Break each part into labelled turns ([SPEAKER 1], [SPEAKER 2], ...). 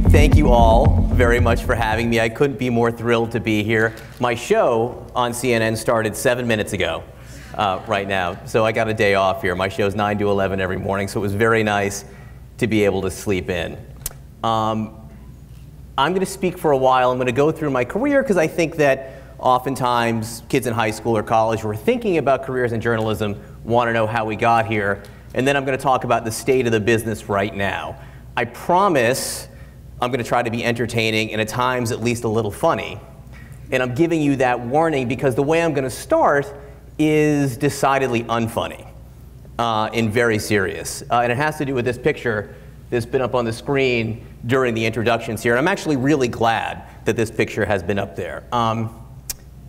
[SPEAKER 1] Thank you all very much for having me. I couldn't be more thrilled to be here. My show on CNN started 7 minutes ago right now, so I got a day off here. My show's 9 to 11 every morning, so it was very nice to be able to sleep in. I'm going to speak for a while. I'm going to go through my career because I think that oftentimes kids in high school or college who are thinking about careers in journalism want to know how we got here. And then I'm going to talk about the state of the business right now. I promise I'm going to try to be entertaining and at times at least a little funny. And I'm giving you that warning because the way I'm going to start is decidedly unfunny and very serious. And it has to do with this picture that's been up on the screen during the introductions here. And I'm actually really glad that this picture has been up there.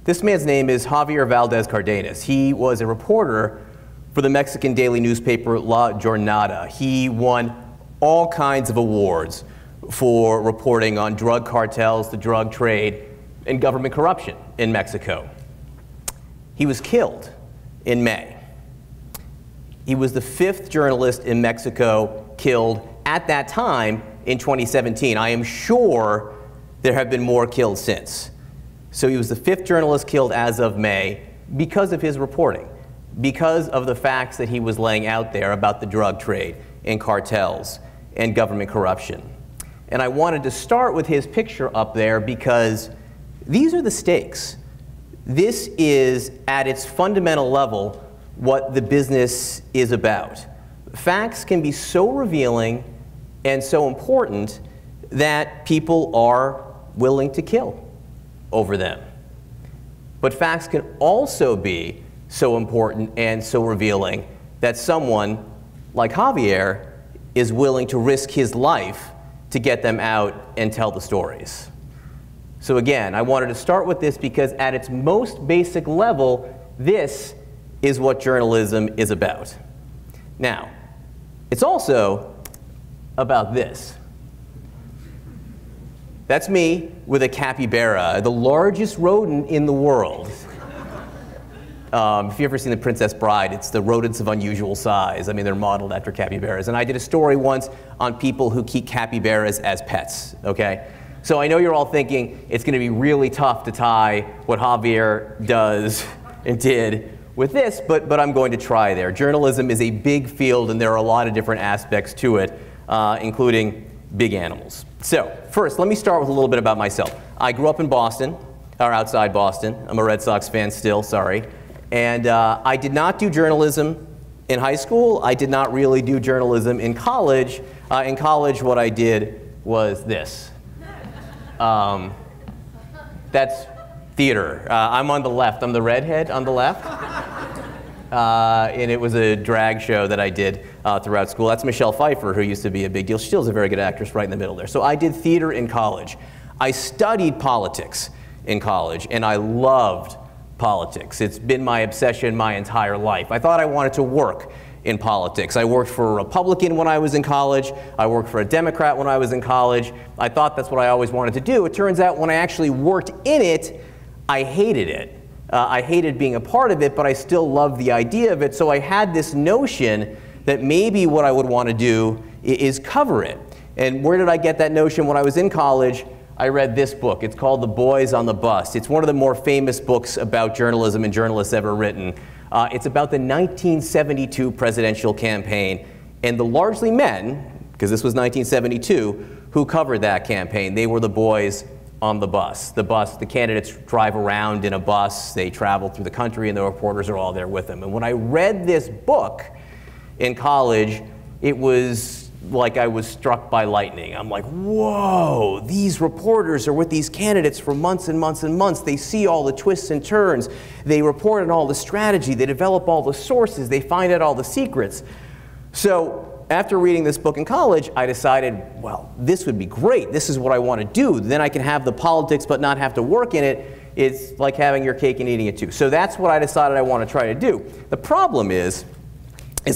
[SPEAKER 1] This man's name is Javier Valdez Cardenas. He was a reporter for the Mexican daily newspaper La Jornada. He won all kinds of awards for reporting on drug cartels, the drug trade, and government corruption in Mexico. He was killed in May. He was the 5th journalist in Mexico killed at that time in 2017. I am sure there have been more killed since. So he was the 5th journalist killed as of May because of his reporting, because of the facts that he was laying out there about the drug trade and cartels and government corruption. And I wanted to start with his picture up there because these are the stakes. This is, at its fundamental level, what the business is about. Facts can be so revealing and so important that people are willing to kill over them. But facts can also be so important and so revealing that someone like Javier is willing to risk his life to get them out and tell the stories. So again, I wanted to start with this because at its most basic level, this is what journalism is about. Now, it's also about this. That's me with a capybara, the largest rodent in the world. If you've ever seen The Princess Bride, it's the rodents of unusual size. I mean, they're modeled after capybaras. And I did a story once on people who keep capybaras as pets, okay? So I know you're all thinking it's going to be really tough to tie what Javier does and did with this, but I'm going to try there. Journalism is a big field, and there are a lot of different aspects to it, including big animals. So first, let me start with a little bit about myself. I grew up in Boston, or outside Boston. I'm a Red Sox fan still, sorry. And I did not do journalism in high school. I did not really do journalism in college. In college, what I did was this. That's theater. I'm on the left. I'm the redhead on the left. And it was a drag show that I did throughout school. That's Michelle Pfeiffer, who used to be a big deal. She still is a very good actress right in the middle there. So I did theater in college. I studied politics in college, and I loved politics. It's been my obsession my entire life. I thought I wanted to work in politics. I worked for a Republican when I was in college. I worked for a Democrat when I was in college. I thought that's what I always wanted to do. It turns out when I actually worked in it, I hated it. I hated being a part of it, but I still loved the idea of it. So I had this notion that maybe what I would want to do is cover it. And where did I get that notion? When I was in college, I read this book. It's called The Boys on the Bus. It's one of the more famous books about journalism and journalists ever written. It's about the 1972 presidential campaign and the largely men, because this was 1972, who covered that campaign. They were the boys on the bus. The candidates drive around in a bus, they travel through the country, and the reporters are all there with them. And when I read this book in college, it was like I was struck by lightning. I'm like, whoa, these reporters are with these candidates for months and months and months. They see all the twists and turns. They report on all the strategy. They develop all the sources. They find out all the secrets. So after reading this book in college, I decided, well, this would be great. This is what I want to do. Then I can have the politics but not have to work in it. It's like having your cake and eating it too. So that's what I decided I want to try to do. The problem is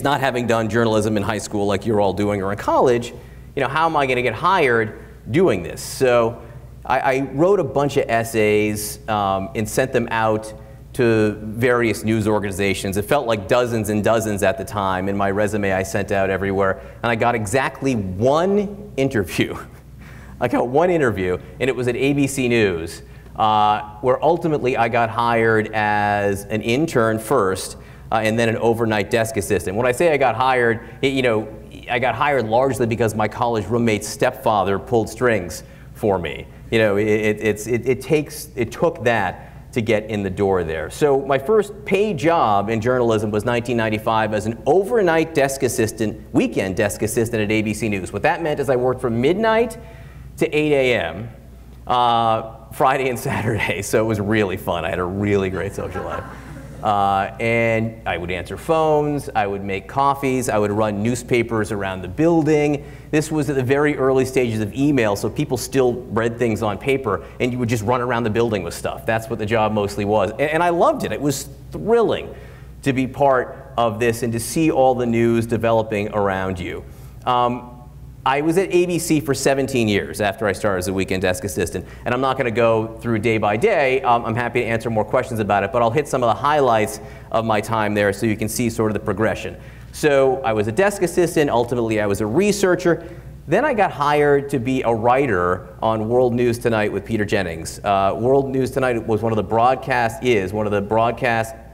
[SPEAKER 1] not having done journalism in high school like you're all doing or in college, how am I going to get hired doing this? So I wrote a bunch of essays and sent them out to various news organizations. It felt like dozens and dozens at the time. In my resume I sent out everywhere, and I got exactly one interview. I got one interview, and it was at ABC News, where ultimately I got hired as an intern first, and then an overnight desk assistant. When I say I got hired, I got hired largely because my college roommate's stepfather pulled strings for me. It took that to get in the door there. So my first paid job in journalism was 1995 as an overnight desk assistant, weekend desk assistant at ABC News. What that meant is I worked from midnight to 8 a.m. Friday and Saturday, so it was really fun. I had a really great social life. And I would answer phones, I would make coffees, I would run newspapers around the building. This was at the very early stages of email, so people still read things on paper, and you would just run around the building with stuff. That's what the job mostly was. And I loved it. It was thrilling to be part of this and to see all the news developing around you. I was at ABC for 17 years after I started as a weekend desk assistant, and I'm not going to go through day by day. I'm happy to answer more questions about it, but I'll hit some of the highlights of my time there so you can see sort of the progression. So I was a desk assistant, ultimately I was a researcher, then I got hired to be a writer on World News Tonight with Peter Jennings. World News Tonight was one of the broadcast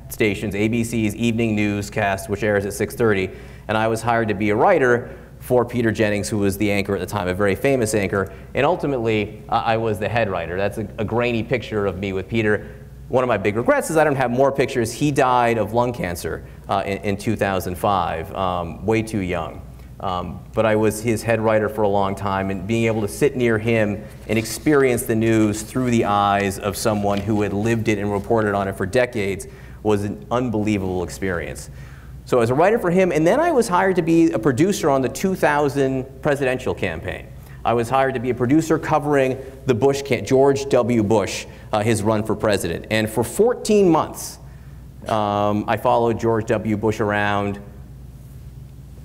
[SPEAKER 1] stations, ABC's evening newscast, which airs at 6:30, and I was hired to be a writer for Peter Jennings, who was the anchor at the time, a very famous anchor, and ultimately I was the head writer. That's a grainy picture of me with Peter. One of my big regrets is I don't have more pictures. He died of lung cancer in 2005, way too young. But I was his head writer for a long time, and being able to sit near him and experience the news through the eyes of someone who had lived it and reported on it for decades was an unbelievable experience. So I was a writer for him, and then I was hired to be a producer on the 2000 presidential campaign. I was hired to be a producer covering the George W. Bush, his run for president. And for 14 months, I followed George W. Bush around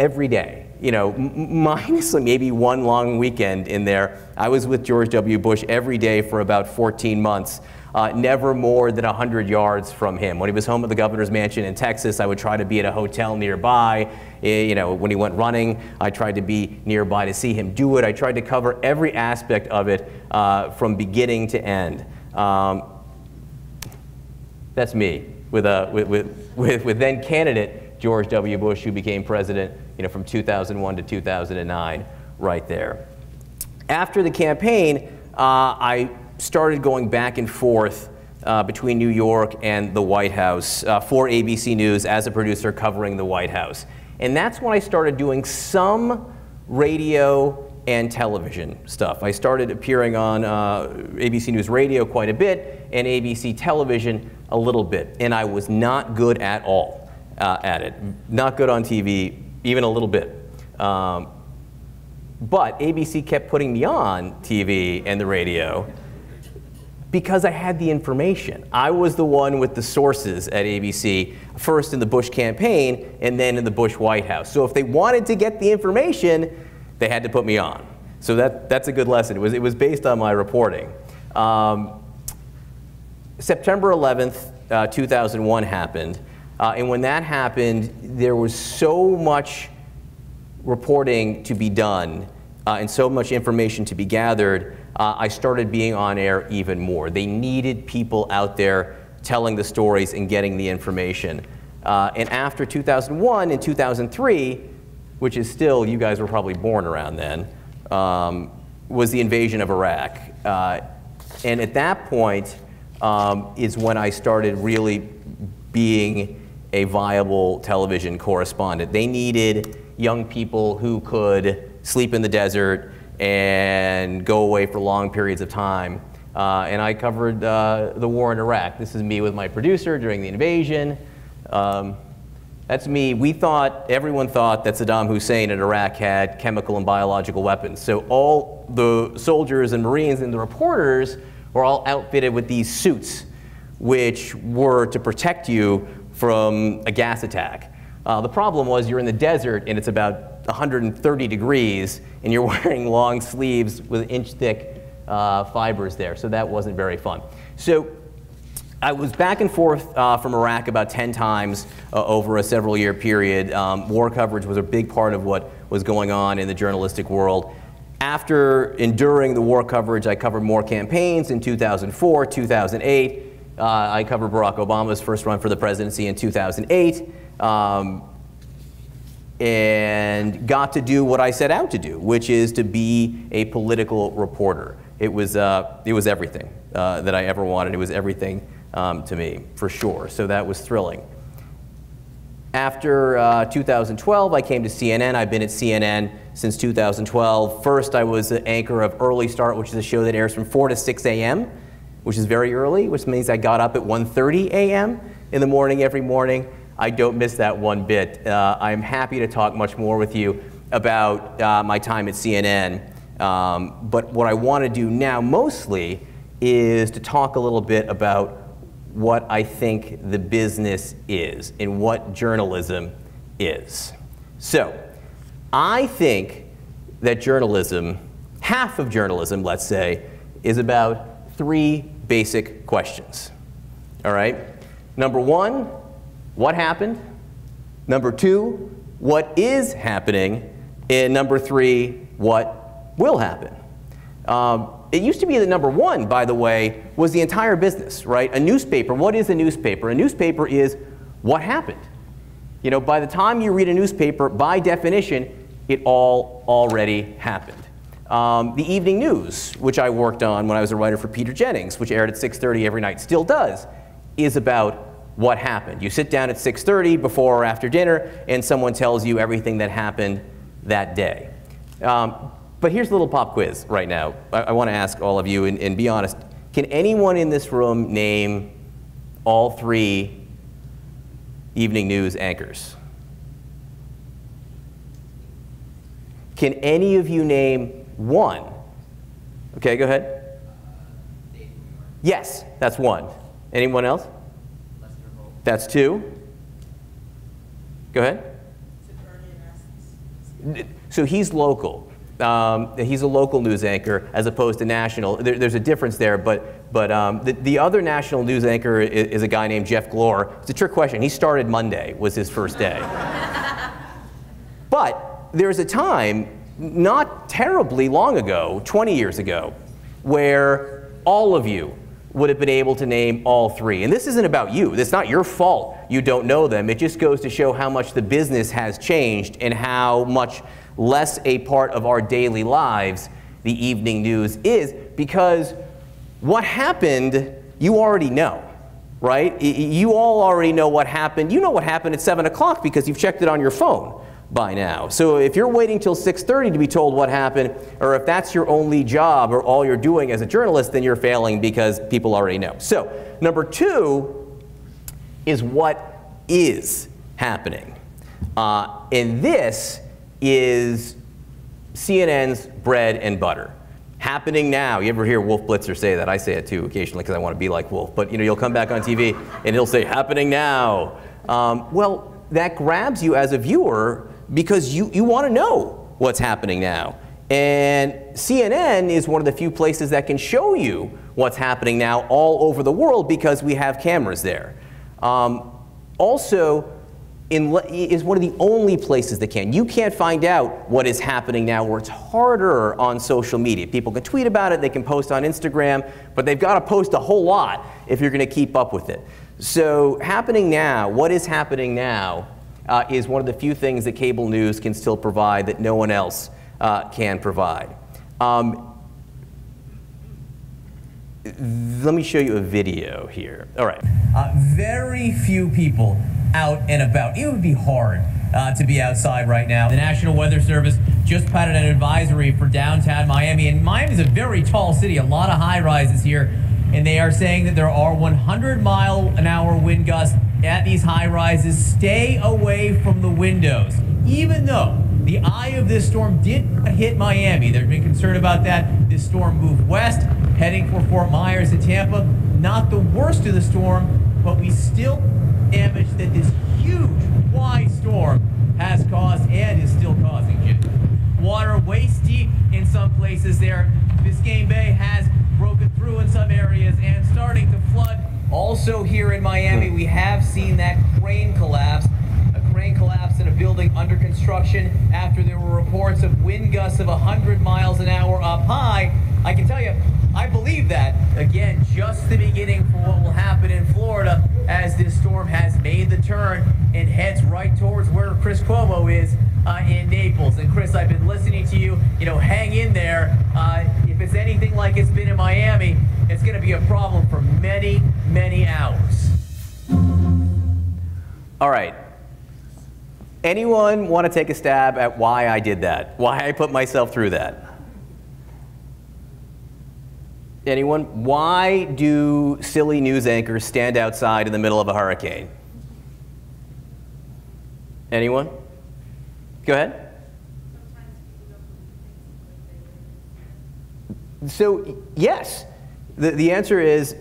[SPEAKER 1] every day. Minus maybe one long weekend in there. I was with George W. Bush every day for about 14 months. Never more than 100 yards from him. When he was home at the governor's mansion in Texas, I would try to be at a hotel nearby. When he went running, I tried to be nearby to see him do it. I tried to cover every aspect of it from beginning to end. That's me with then candidate George W. Bush, who became president from 2001 to 2009, right there. After the campaign, I started going back and forth between New York and the White House for ABC News as a producer covering the White House. And that's when I started doing some radio and television stuff. I started appearing on ABC News Radio quite a bit and ABC Television a little bit. And I was not good at all at it. Not good on TV, even a little bit. But ABC kept putting me on TV and the radio because I had the information. I was the one with the sources at ABC, first in the Bush campaign and then in the Bush White House. So if they wanted to get the information, they had to put me on. So that's a good lesson. It was based on my reporting. September 11th, 2001 happened. And when that happened, there was so much reporting to be done and so much information to be gathered. I started being on air even more. They needed people out there telling the stories and getting the information. And after 2001 and 2003, which is still, you guys were probably born around then, was the invasion of Iraq. And at that point is when I started really being a viable television correspondent. They needed young people who could sleep in the desert and go away for long periods of time. And I covered the war in Iraq. This is me with my producer during the invasion. That's me. Everyone thought that Saddam Hussein in Iraq had chemical and biological weapons. So all the soldiers and Marines and the reporters were all outfitted with these suits, which were to protect you from a gas attack. The problem was you're in the desert and it's about 130 degrees and you're wearing long sleeves with inch-thick fibers there, so that wasn't very fun. So I was back and forth from Iraq about 10 times over a several-year period. War coverage was a big part of what was going on in the journalistic world. After enduring the war coverage, I covered more campaigns in 2004, 2008. I covered Barack Obama's first run for the presidency in 2008, and got to do what I set out to do, which is to be a political reporter. It was everything that I ever wanted. It was everything to me, for sure. So that was thrilling. After 2012, I came to CNN. I've been at CNN since 2012. First, I was the anchor of Early Start, which is a show that airs from 4 to 6 a.m., which is very early, which means I got up at 1:30 a.m. in the morning every morning. I don't miss that one bit. I'm happy to talk much more with you about my time at CNN. But what I want to do now mostly is to talk a little bit about what I think the business is and what journalism is. So, I think that journalism, half of journalism, let's say, is about 3 basic questions. All right? Number 1, what happened? Number 2, what is happening? And number 3, what will happen? It used to be that number 1, by the way, was the entire business, right? A newspaper, what is a newspaper? A newspaper is what happened. You know, by the time you read a newspaper, by definition, it all already happened. The evening news, which I worked on when I was a writer for Peter Jennings, which aired at 6:30 every night, still does, is about what happened. You sit down at 6:30 before or after dinner, and someone tells you everything that happened that day. But here's a little pop quiz right now. I want to ask all of you, and be honest, can anyone in this room name all 3 evening news anchors? Can any of you name 1? Okay, go ahead. Yes, that's 1. Anyone else? That's 2. Go ahead. So he's local. He's a local news anchor as opposed to national. There's a difference there, but the other national news anchor is a guy named Jeff Glor. It's a trick question. He started Monday, was his first day. But there's a time, not terribly long ago, 20 years ago, where all of you would have been able to name all 3. And this isn't about you. It's not your fault you don't know them. It just goes to show how much the business has changed and how much less a part of our daily lives the evening news is, because what happened, you already know, right? You all already know what happened. You know what happened at 7 o'clock because you've checked it on your phone by now. So if you're waiting till 6:30 to be told what happened, or if that's your only job or all you're doing as a journalist, then you're failing because people already know. So number 2 is what is happening. And this is CNN's bread and butter. Happening now. You ever hear Wolf Blitzer say that? I say it too occasionally because I want to be like Wolf. But you know, you'll come back on TV and he'll say, happening now. Well, that grabs you as a viewer because you want to know what's happening now. And CNN is one of the few places that can show you what's happening now all over the world because we have cameras there. Also, is one of the only places that can. You can't find out what is happening now, or it's harder on social media. People can tweet about it, they can post on Instagram, but they've got to post a whole lot if you're going to keep up with it. So happening now, what is happening now is one of the few things that cable news can still provide that no one else can provide. Let me show you a video here. All right. Very few people out and about. It would be hard to be outside right now. The National Weather Service just put out an advisory for downtown Miami, and Miami is a very tall city, a lot of high-rises here, and they are saying that there are 100-mile-an-hour wind gusts at these high-rises. Stay away from the windows. Even though the eye of this storm did not hit Miami, there's been concern about that. This storm moved west, heading for Fort Myers and Tampa. Not the worst of the storm, but we still damage that this huge, wide storm has caused and is still causing. Water waist deep in some places there. Biscayne Bay has broken through in some areas and starting to flood all Also here in Miami, we have seen that crane collapse. A crane collapse in a building under construction after there were reports of wind gusts of 100 miles an hour up high. I can tell you, I believe that. Again, just the beginning for what will happen in Florida as this storm has made the turn and heads right towards where Chris Cuomo is in Naples. And Chris, I've been listening to you, hang in there. If it's anything like it's been in Miami, it's going to be a problem for many, many hours. All right. Anyone want to take a stab at why I did that? Why I put myself through that? Anyone? Why do silly news anchors stand outside in the middle of a hurricane? Anyone? Go ahead. So, yes. The answer is,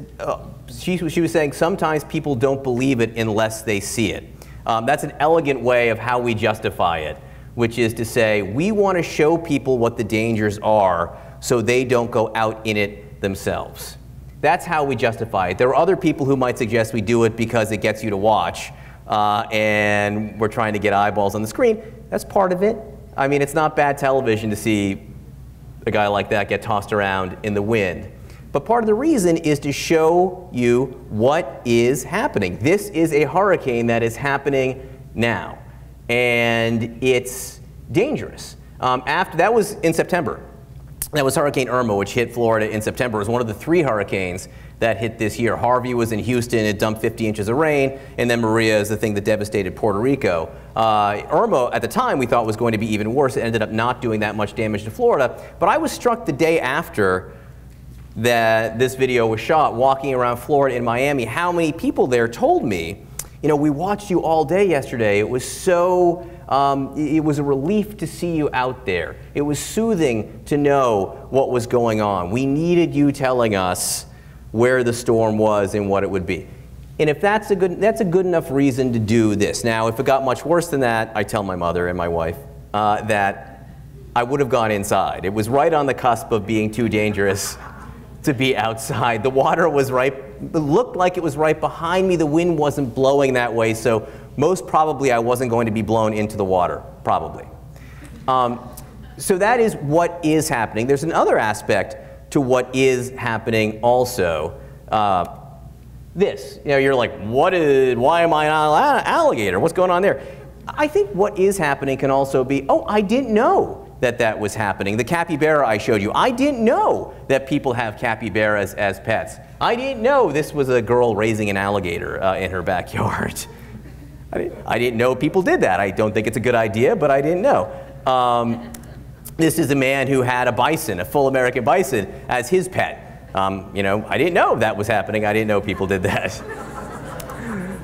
[SPEAKER 1] she was saying sometimes people don't believe it unless they see it. That's an elegant way of how we justify it, which is to say we want to show people what the dangers are so they don't go out in it themselves. That's how we justify it. There are other people who might suggest we do it because it gets you to watch and we're trying to get eyeballs on the screen. That's part of it. I mean, it's not bad television to see a guy like that get tossed around in the wind. But part of the reason is to show you what is happening. This is a hurricane that is happening now, and it's dangerous. That was in September. That was Hurricane Irma, which hit Florida in September. It was one of the 3 hurricanes that hit this year. Harvey was in Houston. It dumped 50 inches of rain. And then Maria is the thing that devastated Puerto Rico. Irma, at the time, we thought was going to be even worse. It ended up not doing that much damage to Florida. But I was struck the day after that this video was shot, walking around Florida and Miami, how many people there told me, we watched you all day yesterday. It was so, it was a relief to see you out there. It was soothing to know what was going on. We needed you telling us where the storm was and what it would be. And if that's a good enough reason to do this. Now, if it got much worse than that, I tell my mother and my wife that I would have gone inside. It was right on the cusp of being too dangerous to be outside. The water was it looked like it was right behind me. The wind wasn't blowing that way, so most probably I wasn't going to be blown into the water, probably. So that is what is happening. There's another aspect to what is happening also. You're like, why am I an alligator? What's going on there? I think what is happening can also be, I didn't know that was happening. The capybara I showed you, I didn't know that people have capybaras as pets. I didn't know this was a girl raising an alligator in her backyard. I didn't know people did that. I don't think it's a good idea, but I didn't know. This is a man who had a bison, a full American bison, as his pet. I didn't know that was happening. I didn't know people did that.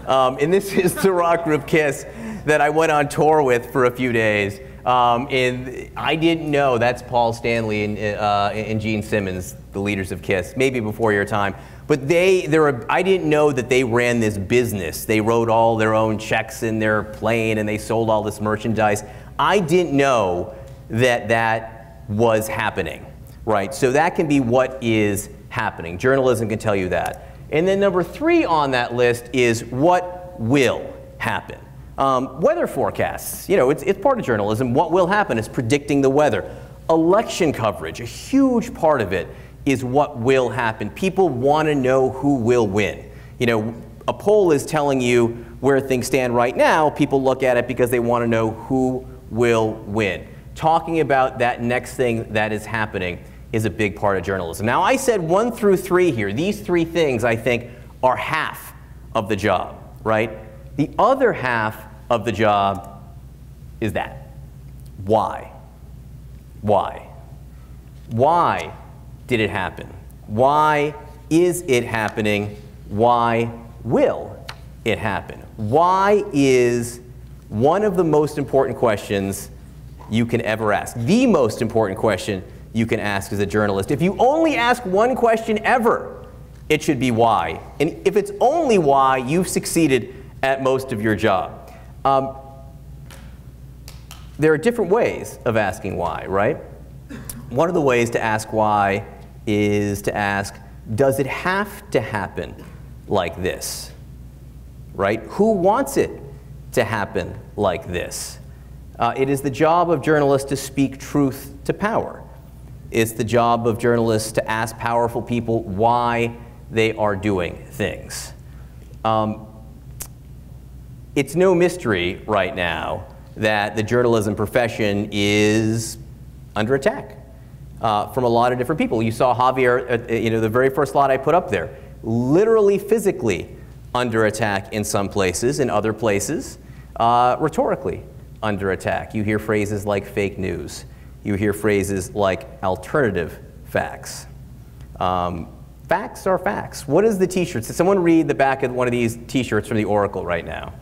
[SPEAKER 1] And this is the rock group Kiss that I went on tour with for a few days. And I didn't know that's Paul Stanley and Gene Simmons, the leaders of KISS, maybe before your time. But I didn't know that they ran this business. They wrote all their own checks in their plane and they sold all this merchandise. I didn't know that was happening, right? So that can be what is happening. Journalism can tell you that. And then number 3 on that list is what will happen. Weather forecasts, it's part of journalism. What will happen is predicting the weather. Election coverage, a huge part of it is what will happen. People want to know who will win. A poll is telling you where things stand right now. People look at it because they want to know who will win. Talking about that next thing that is happening is a big part of journalism. Now, I said 1 through 3 here. These 3 things, I think, are half of the job, right? The other half of the job is that. Why? Why? Why did it happen? Why is it happening? Why will it happen? Why is one of the most important questions you can ever ask. The most important question you can ask as a journalist. If you only ask one question ever, it should be why. And if it's only why, you've succeeded at most of your job. There are different ways of asking why, right? One of the ways to ask why is to ask, does it have to happen like this, right? Who wants it to happen like this? It is the job of journalists to speak truth to power. It's the job of journalists to ask powerful people why they are doing things. It's no mystery right now that the journalism profession is under attack from a lot of different people. You saw Javier, the very first slide I put up there, literally physically under attack in some places, in other places, rhetorically under attack. You hear phrases like fake news. You hear phrases like alternative facts. Facts are facts. What is the t-shirt? Did someone read the back of one of these t-shirts from the Oracle right now?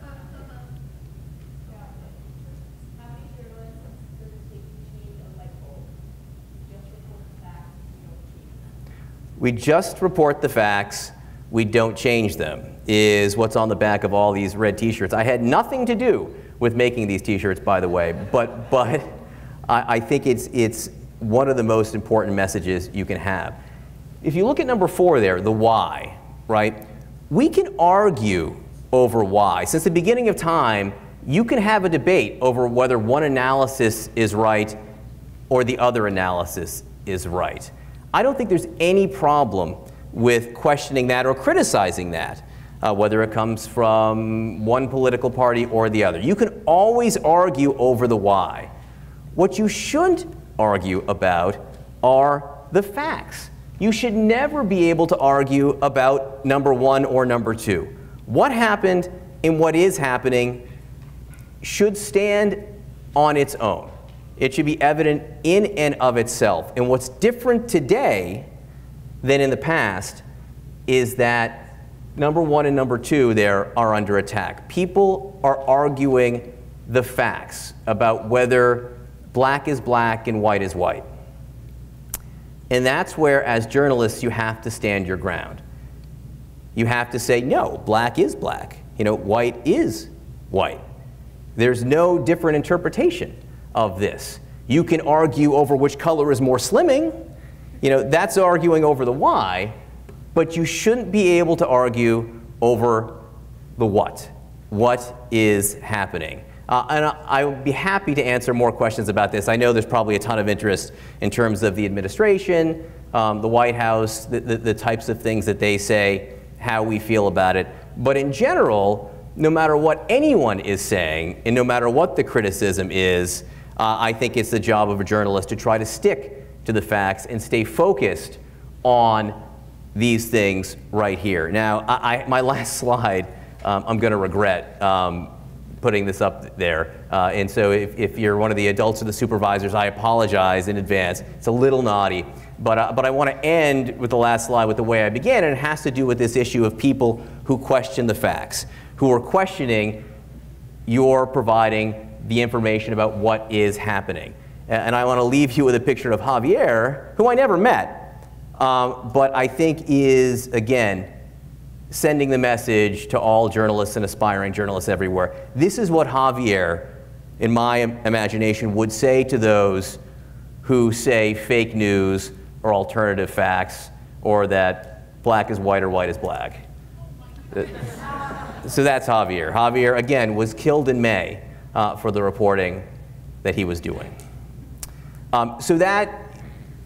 [SPEAKER 1] We just report the facts, we don't change them, is what's on the back of all these red t-shirts. I had nothing to do with making these t-shirts, by the way, but I think it's one of the most important messages you can have. If you look at number 4 there, the why, right? We can argue over why. Since the beginning of time, you can have a debate over whether one analysis is right or the other analysis is right. I don't think there's any problem with questioning that or criticizing that, whether it comes from one political party or the other. You can always argue over the why. What you shouldn't argue about are the facts. You should never be able to argue about number 1 or number 2. What happened and what is happening should stand on its own. It should be evident in and of itself. And what's different today than in the past is that number 1 and number 2 there are under attack. People are arguing the facts about whether black is black and white is white. And that's where, as journalists, you have to stand your ground. You have to say, no, black is black. White is white. There's no different interpretation of this. You can argue over which color is more slimming. That's arguing over the why, but you shouldn't be able to argue over the what. What is happening? And I would be happy to answer more questions about this. I know there's probably a ton of interest in terms of the administration, the White House, the types of things that they say, how we feel about it. But in general, no matter what anyone is saying, and no matter what the criticism is, I think it's the job of a journalist to try to stick to the facts and stay focused on these things right here. Now, my last slide, I'm going to regret putting this up there. And so if you're one of the adults or the supervisors, I apologize in advance. It's a little naughty. But I want to end with the last slide with the way I began, and it has to do with this issue of people who question the facts, who are questioning your providing the information about what is happening. And I want to leave you with a picture of Javier, who I never met, but I think is, again, sending the message to all journalists and aspiring journalists everywhere. This is what Javier, in my imagination, would say to those who say fake news or alternative facts, or that black is white or white is black. So that's Javier. Javier, again, was killed in May for the reporting that he was doing. So that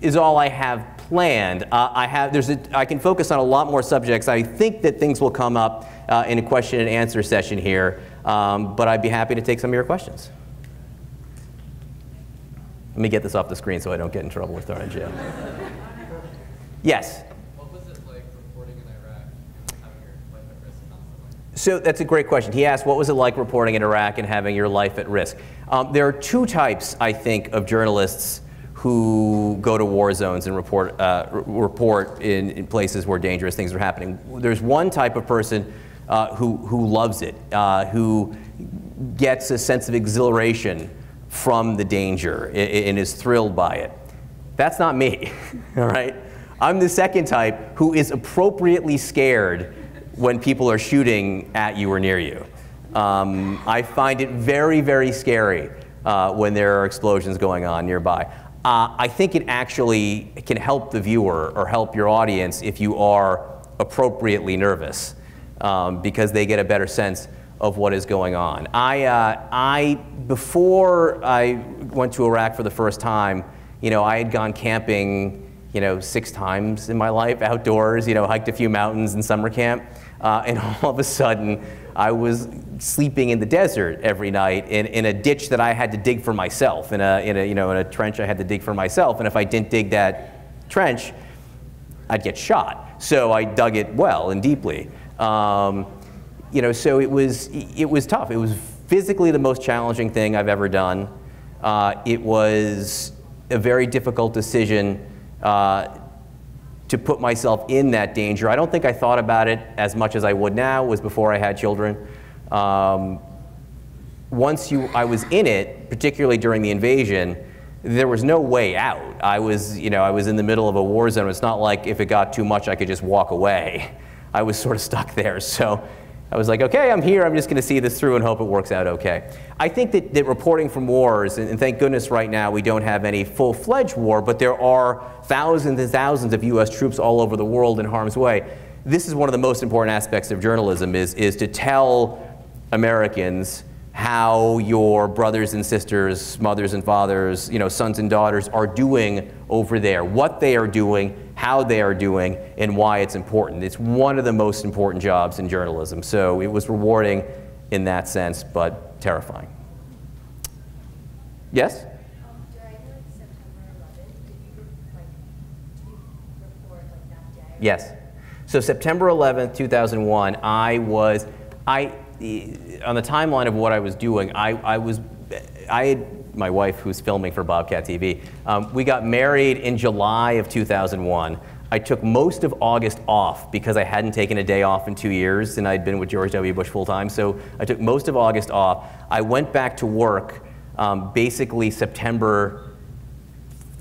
[SPEAKER 1] is all I have planned. I can focus on a lot more subjects. I think that things will come up in a question and answer session here, but I'd be happy to take some of your questions. Let me get this off the screen so I don't get in trouble with thrown in jail. Yes?
[SPEAKER 2] What was it like reporting in Iraq and having your life at risk constantly?
[SPEAKER 1] So that's a great question. He asked, what was it like reporting in Iraq and having your life at risk? There are two types, I think, of journalists who go to war zones and report in places where dangerous things are happening. There's one type of person who loves it, who gets a sense of exhilaration from the danger and is thrilled by it. That's not me, all right? I'm the second type who is appropriately scared when people are shooting at you or near you. I find it very, very scary when there are explosions going on nearby. I think it actually can help the viewer or help your audience if you are appropriately nervous. because they get a better sense of what is going on. Before I went to Iraq for the first time, I had gone camping, 6 times in my life, outdoors, hiked a few mountains in summer camp, and all of a sudden I was sleeping in the desert every night in a ditch that I had to dig for myself, in a trench I had to dig for myself, and if I didn't dig that trench, I'd get shot. So I dug it well and deeply. So it was tough. It was physically the most challenging thing I've ever done. It was a very difficult decision to put myself in that danger. I don't think I thought about it as much as I would now. It was before I had children. Once I was in it, particularly during the invasion, there was no way out. I was in the middle of a war zone. It's not like if it got too much, I could just walk away. I was sort of stuck there. So I was like, okay, I'm here. I'm just going to see this through and hope it works out okay. I think that reporting from wars, and thank goodness right now we don't have any full-fledged war, but there are thousands and thousands of U.S. troops all over the world in harm's way. This is one of the most important aspects of journalism, is to tell Americans how your brothers and sisters, mothers and fathers, sons and daughters are doing over there, what they are doing, how they are doing, and why it's important. It's one of the most important jobs in journalism. So it was rewarding in that sense, but terrifying. Yes?
[SPEAKER 3] During September 11th, did you report that day?
[SPEAKER 1] Yes. So September 11th, 2001, on the timeline of what I was doing, I had my wife, who's filming for Bobcat TV, we got married in July of 2001. I took most of August off because I hadn't taken a day off in 2 years, and I'd been with George W. Bush full time, so I took most of August off. I went back to work basically September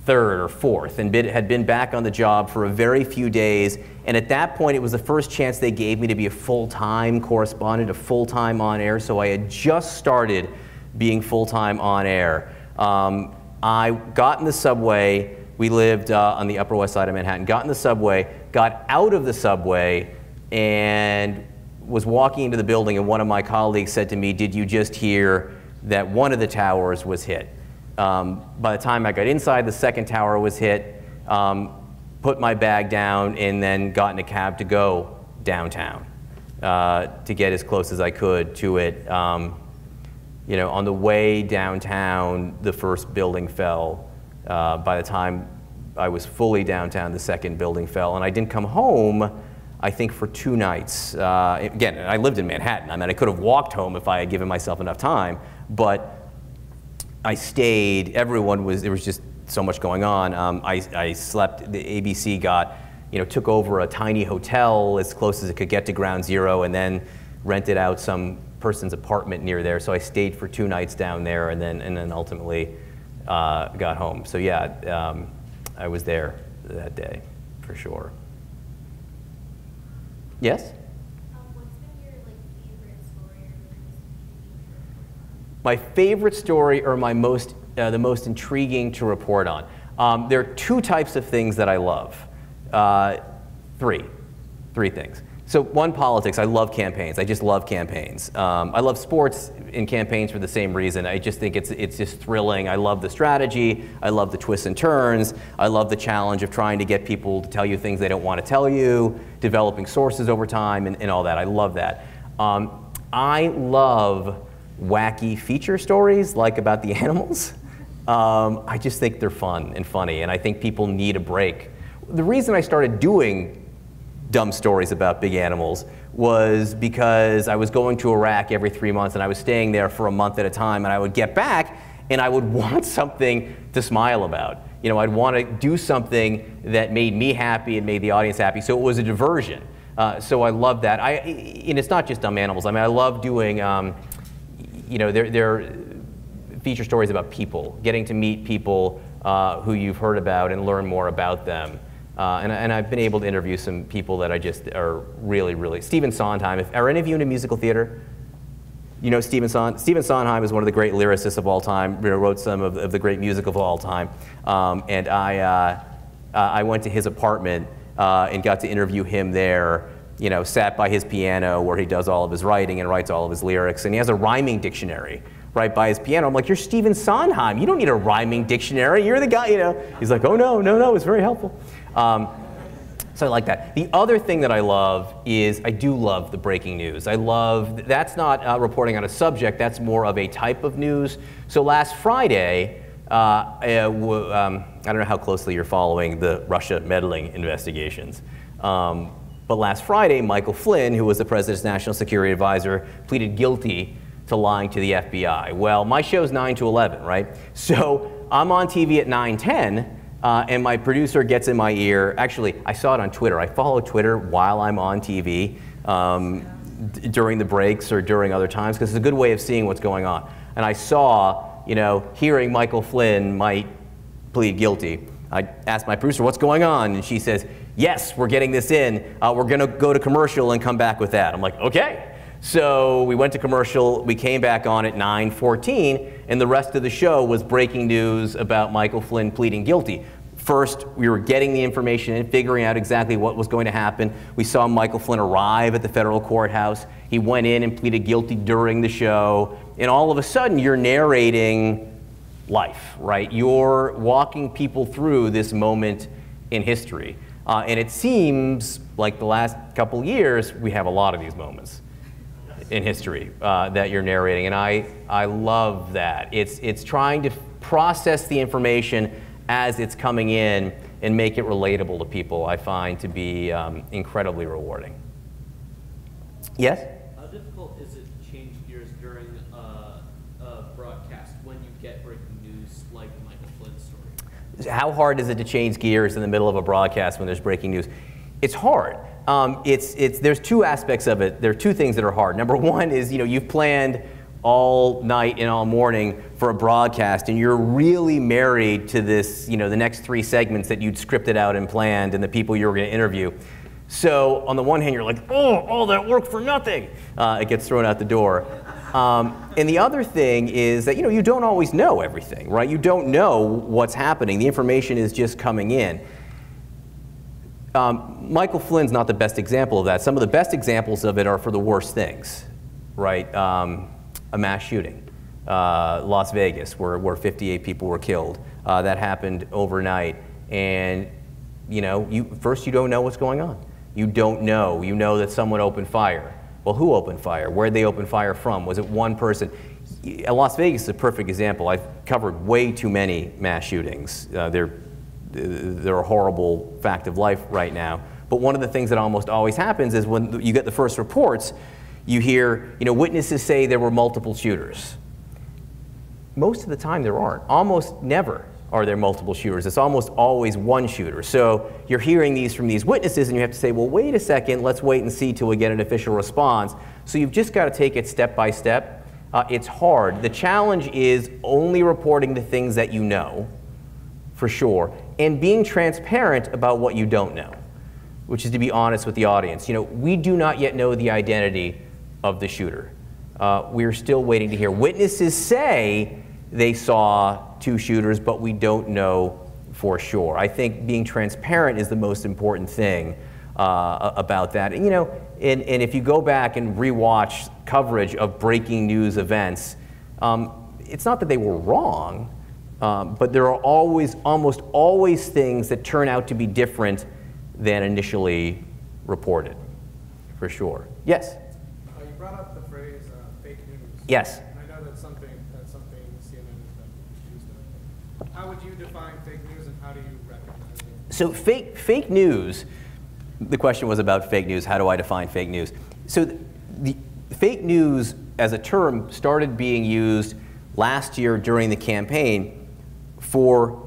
[SPEAKER 1] 3rd or 4th, and had been back on the job for a very few days, and at that point it was the first chance they gave me to be a full-time correspondent, a full-time on-air, so I had just started being full-time on-air. I got in the subway. We lived on the Upper West Side of Manhattan. Got in the subway, got out of the subway, and was walking into the building, and one of my colleagues said to me, "Did you just hear that one of the towers was hit?" By the time I got inside, the second tower was hit, put my bag down, and then got in a cab to go downtown to get as close as I could to it. On the way downtown, the first building fell. By the time I was fully downtown, the second building fell, and I didn't come home, I think, for 2 nights. Again, I lived in Manhattan. I mean, I could have walked home if I had given myself enough time, but I stayed. There was just so much going on. I slept. The ABC took over a tiny hotel as close as it could get to Ground Zero, and then rented out some person's apartment near there. So I stayed for 2 nights down there, and then ultimately got home. So yeah, I was there that day for sure. Yes?
[SPEAKER 3] What's been your favorite story or
[SPEAKER 1] My favorite story, or the most intriguing to report on. There are 2 types of things that I love. Three things. So one, politics. I love campaigns. I just love campaigns. I love sports in campaigns for the same reason. I just think it's just thrilling. I love the strategy. I love the twists and turns. I love the challenge of trying to get people to tell you things they don't want to tell you, developing sources over time, and all that. I love that. I love wacky feature stories, like about the animals. I just think they're fun and funny, and I think people need a break. The reason I started doing dumb stories about big animals was because I was going to Iraq every 3 months, and I was staying there for a month at a time, and I would get back and I would want something to smile about. I'd want to do something that made me happy and made the audience happy, so it was a diversion. So I love that. And it's not just dumb animals. I mean, I love doing, there are feature stories about people, getting to meet people who you've heard about and learn more about them. And I've been able to interview some people that I just are really, really. Stephen Sondheim. Are any of you into musical theater? You know Stephen Sondheim? Stephen Sondheim is one of the great lyricists of all time. Wrote some of the great music of all time. And I went to his apartment and got to interview him there you know, sat by his piano where he does all of his writing and writes all of his lyrics, and he has a rhyming dictionary right by his piano. I'm like, you're Stephen Sondheim. You don't need a rhyming dictionary. You're the guy, you know. He's like, oh, no, it's very helpful. So I like that. The other thing that I love is I do love the breaking news. I love, that's not reporting on a subject, that's more of a type of news. So last Friday, I don't know how closely you're following the Russia meddling investigations. But last Friday, Michael Flynn, who was the president's national security advisor, pleaded guilty to lying to the FBI. Well, my show's 9 to 11, right? So I'm on TV at 9:10, and my producer gets in my ear. Actually, I saw it on Twitter. I follow Twitter while I'm on TV during the breaks or during other times, because it's a good way of seeing what's going on. And I saw, you know, hearing Michael Flynn might plead guilty. I asked my producer, what's going on? And she says, yes, we're getting this in. We're going to go to commercial and come back with that. I'm like, okay. So we went to commercial. We came back on at 9:14, and the rest of the show was breaking news about Michael Flynn pleading guilty. First, we were getting the information and figuring out exactly what was going to happen. We saw Michael Flynn arrive at the federal courthouse. He went in and pleaded guilty during the show. And all of a sudden, you're narrating life, right? You're walking people through this moment in history. And it seems like the last couple years, we have a lot of these moments in history that you're narrating. And I love that. It's trying to process the information as it's coming in and make it relatable to people, I find to be incredibly rewarding. Yes?
[SPEAKER 2] How difficult is it to change gears during a broadcast when you get breaking news like the Michael Flynn story?
[SPEAKER 1] How hard is it to change gears in the middle of a broadcast when there's breaking news? It's hard. There's two aspects of it. There are two things that are hard. Number one is, you know, you've planned all night and all morning for a broadcast, and you're really married to this, you know, the next 3 segments that you'd scripted out and planned and the people you were going to interview. So on the one hand, you're like, oh, all that work for nothing. It gets thrown out the door. And the other thing is that, you know, you don't always know everything, right? You don't know what's happening. The information is just coming in. Michael Flynn's not the best example of that. Some of the best examples of it are for the worst things, right? A mass shooting, Las Vegas, where 58 people were killed. That happened overnight. And, you know, first you don't know what's going on. You don't know. You know that someone opened fire. Well, who opened fire? Where'd they open fire from? Was it one person? Las Vegas is a perfect example. I've covered way too many mass shootings. They're a horrible fact of life right now. But one of the things that almost always happens is when you get the first reports, you hear, you know, witnesses say there were multiple shooters. Most of the time there aren't. Almost never are there multiple shooters. It's almost always one shooter. So you're hearing these from these witnesses, and you have to say, well, wait a second, let's wait and see till we get an official response. So you've just got to take it step by step. It's hard. The challenge is only reporting the things that you know, for sure, and being transparent about what you don't know, which is to be honest with the audience. You know, we do not yet know the identity of the shooter. We're still waiting to hear. Witnesses say they saw 2 shooters, but we don't know for sure. I think being transparent is the most important thing about that. And, you know, and if you go back and rewatch coverage of breaking news events, it's not that they were wrong, but there are almost always things that turn out to be different than initially reported, for sure. Yes?
[SPEAKER 4] You brought up the phrase fake news.
[SPEAKER 1] Yes.
[SPEAKER 4] I know that's something CNN has been accused of. How would you define fake news, and how do you recognize it?
[SPEAKER 1] So fake news, the question was about fake news. How do I define fake news? So the fake news as a term started being used last year during the campaign for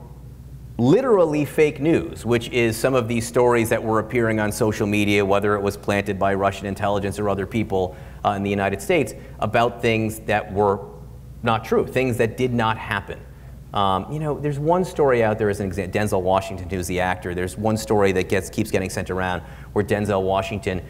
[SPEAKER 1] literally fake news, which is some of these stories that were appearing on social media, whether it was planted by Russian intelligence or other people in the United States, about things that were not true, things that did not happen. You know, there's one story out there as an example, Denzel Washington, who's the actor. There's one story that keeps getting sent around where Denzel Washington,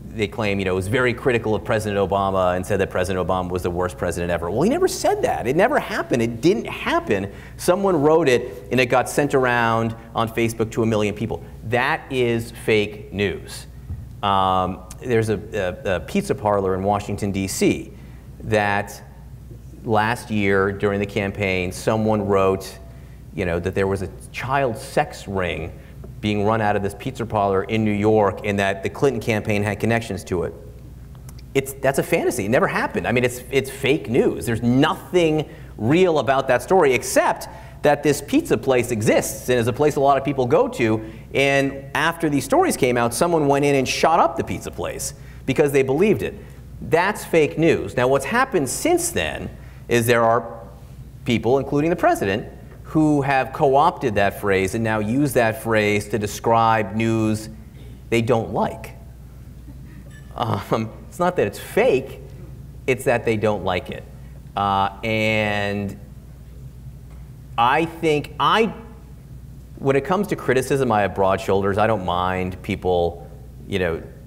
[SPEAKER 1] they claim, you know, was very critical of President Obama and said that President Obama was the worst president ever. Well, he never said that. It never happened. It didn't happen. Someone wrote it, and it got sent around on Facebook to 1 million people. That is fake news. There's a pizza parlor in Washington, D.C. that last year during the campaign, someone wrote, that there was a child sex ring being run out of this pizza parlor in New York, and that the Clinton campaign had connections to it. That's a fantasy. It never happened. I mean, it's fake news. There's nothing real about that story except that this pizza place exists and is a place a lot of people go to. And after these stories came out, someone went in and shot up the pizza place because they believed it. That's fake news. Now, what's happened since then is there are people, including the president, who have co-opted that phrase and now use that phrase to describe news they don't like. It's not that it's fake, it's that they don't like it. And I think when it comes to criticism, I have broad shoulders. I don't mind people,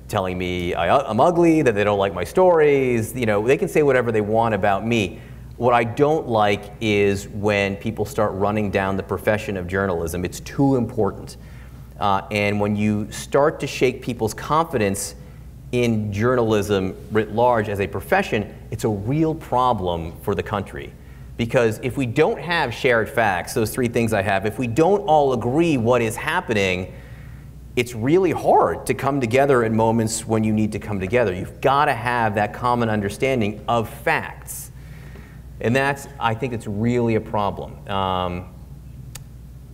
[SPEAKER 1] telling me I'm ugly, that they don't like my stories. They can say whatever they want about me. What I don't like is when people start running down the profession of journalism. It's too important. And when you start to shake people's confidence in journalism writ large as a profession, it's a real problem for the country. Because if we don't have shared facts, those three things I have, if we don't all agree what is happening, it's really hard to come together at moments when you need to come together. You've got to have that common understanding of facts. And I think it's really a problem.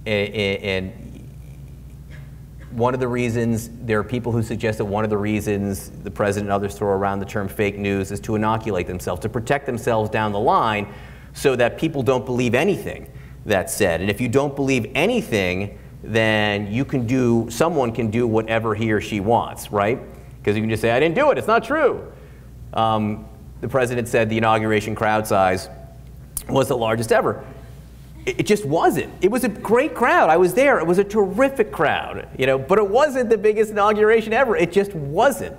[SPEAKER 1] And one of the reasons, there are people who suggest that one of the reasons the president and others throw around the term fake news is to inoculate themselves, to protect themselves down the line so that people don't believe anything that's said. And if you don't believe anything, then someone can do whatever he or she wants, right? Because you can just say, I didn't do it, it's not true. The president said the inauguration crowd size was the largest ever. It just wasn't. It was a great crowd. I was there. It was a terrific crowd, but it wasn't the biggest inauguration ever. It just wasn't.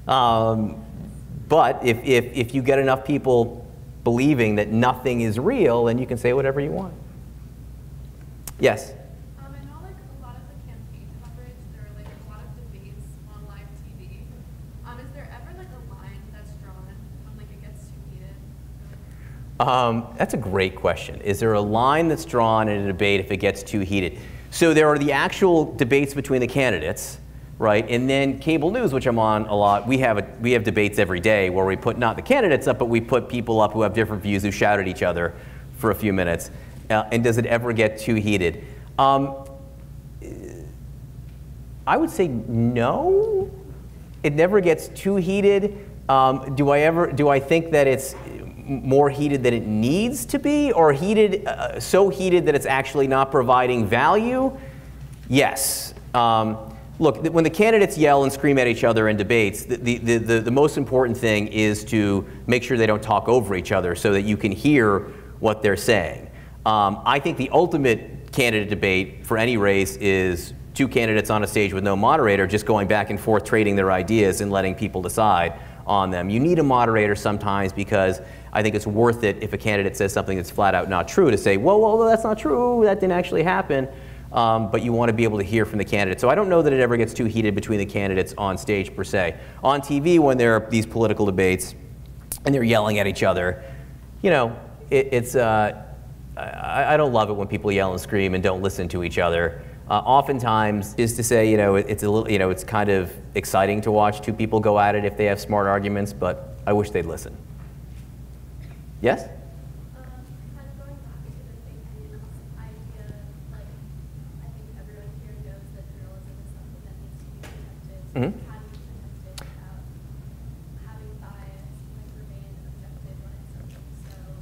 [SPEAKER 1] But if you get enough people believing that nothing is real, then you can say whatever you want. Yes?
[SPEAKER 5] I know a lot of the campaign coverage, there are a lot of debates on live TV. Is there ever a line that's drawn when it gets too heated?
[SPEAKER 1] That's a great question. Is there a line that's drawn in a debate if it gets too heated? So there are the actual debates between the candidates, right? And then cable news, which I'm on a lot, we have debates every day where we put not the candidates up, but we put people up who have different views who shout at each other for a few minutes. And does it ever get too heated? I would say no. It never gets too heated. Do I think that it's more heated than it needs to be, or heated, so heated that it's actually not providing value? Yes. Look, when the candidates yell and scream at each other in debates, the most important thing is to make sure they don't talk over each other so that you can hear what they're saying. I think the ultimate candidate debate for any race is two candidates on a stage with no moderator just going back and forth trading their ideas and letting people decide on them. You need a moderator sometimes because I think it's worth it if a candidate says something that's flat out not true to say, well, that's not true, that didn't actually happen. But you want to be able to hear from the candidate. So I don't know that it ever gets too heated between the candidates on stage per se. On TV, when there are these political debates and they're yelling at each other, I don't love it when people yell and scream and don't listen to each other. Oftentimes, is to say, it's a little, it's kind of exciting to watch two people go at it if they have smart arguments, but I wish they'd listen. Yes?
[SPEAKER 3] Kind of going back to the fake news idea, I think everyone here knows that journalism is something that needs to be protected.
[SPEAKER 1] Mm-hmm.
[SPEAKER 3] How do you protect it without having bias, remain objective when it's something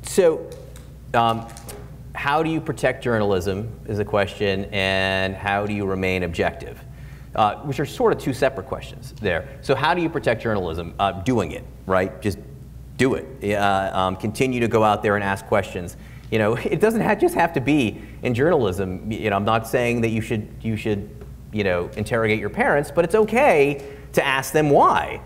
[SPEAKER 1] So, how do you protect journalism is a question, and how do you remain objective? Which are sort of two separate questions there. So how do you protect journalism? Doing it, right? Just do it. Continue to go out there and ask questions. It doesn't just have to be in journalism. I'm not saying that you should interrogate your parents, but it's okay to ask them why.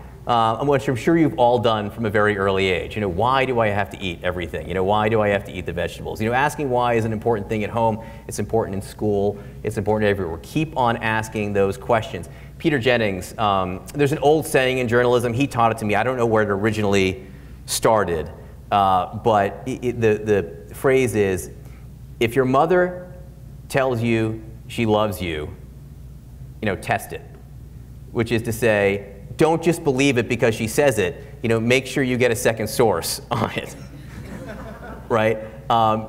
[SPEAKER 1] which I'm sure you've all done from a very early age. You know, why do I have to eat everything? You know, why do I have to eat the vegetables? You know, asking why is an important thing at home. It's important in school. It's important everywhere. Keep on asking those questions. Peter Jennings, there's an old saying in journalism. He taught it to me. I don't know where it originally started, but the phrase is, if your mother tells you she loves you, you know, test it. Which is to say, don't just believe it because she says it. You know, make sure you get a second source on it, right?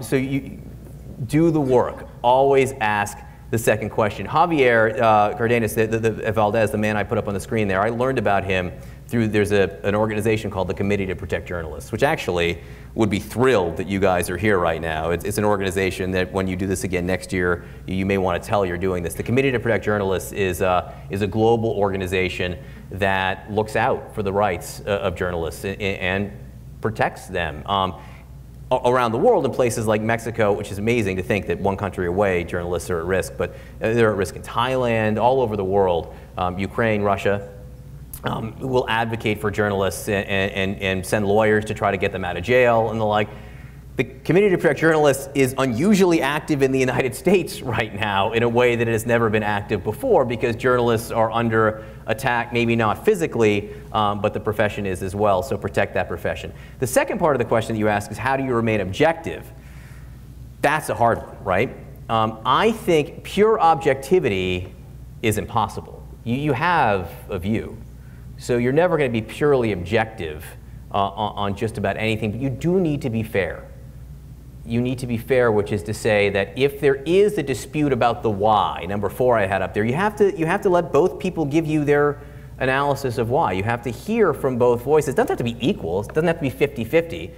[SPEAKER 1] So you do the work. Always ask the second question. Javier Cardenas, Valdez, the man I put up on the screen there, I learned about him through, there's an organization called the Committee to Protect Journalists, which actually would be thrilled that you guys are here right now. It's an organization that when you do this again next year, you may want to tell you're doing this. The Committee to Protect Journalists is a global organization that looks out for the rights of journalists and protects them. Around the world in places like Mexico, which is amazing to think that one country away journalists are at risk, but they're at risk in Thailand, all over the world, Ukraine, Russia, will advocate for journalists and send lawyers to try to get them out of jail and the like. The Committee to Protect Journalists is unusually active in the United States right now in a way that it has never been active before, because journalists are under attack, maybe not physically, but the profession is as well, so protect that profession. The second part of the question that you ask is, how do you remain objective? That's a hard one, right? I think pure objectivity is impossible. You have a view, so you're never going to be purely objective on just about anything, but you do need to be fair. You need to be fair, which is to say that if there is a dispute about the why, number 4 I had up there, you have to let both people give you their analysis of why. You have to hear from both voices. It doesn't have to be equal. It doesn't have to be 50-50.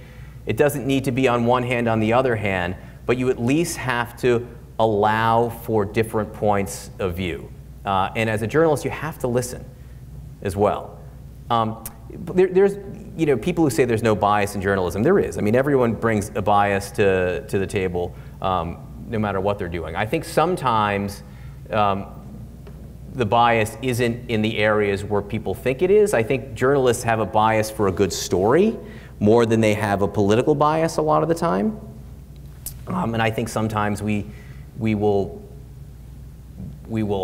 [SPEAKER 1] It doesn't need to be on one hand, on the other hand, but you at least have to allow for different points of view. And as a journalist, you have to listen as well. There's people who say there's no bias in journalism. There is. I mean, everyone brings a bias to the table, no matter what they're doing. I think sometimes the bias isn't in the areas where people think it is. I think journalists have a bias for a good story more than they have a political bias a lot of the time. And I think sometimes we will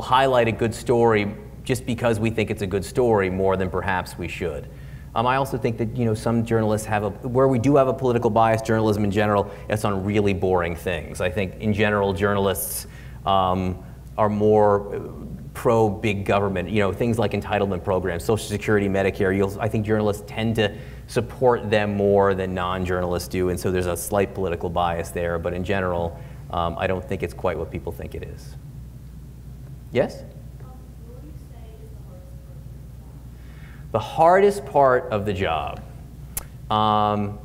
[SPEAKER 1] highlight a good story just because we think it's a good story more than perhaps we should. I also think that some journalists where we do have a political bias, journalism in general, it's on really boring things. I think in general journalists are more pro-big government, things like entitlement programs, Social Security, Medicare. I think journalists tend to support them more than non-journalists do, and so there's a slight political bias there, but in general, I don't think it's quite what people think it is. Yes? The hardest part of the job. One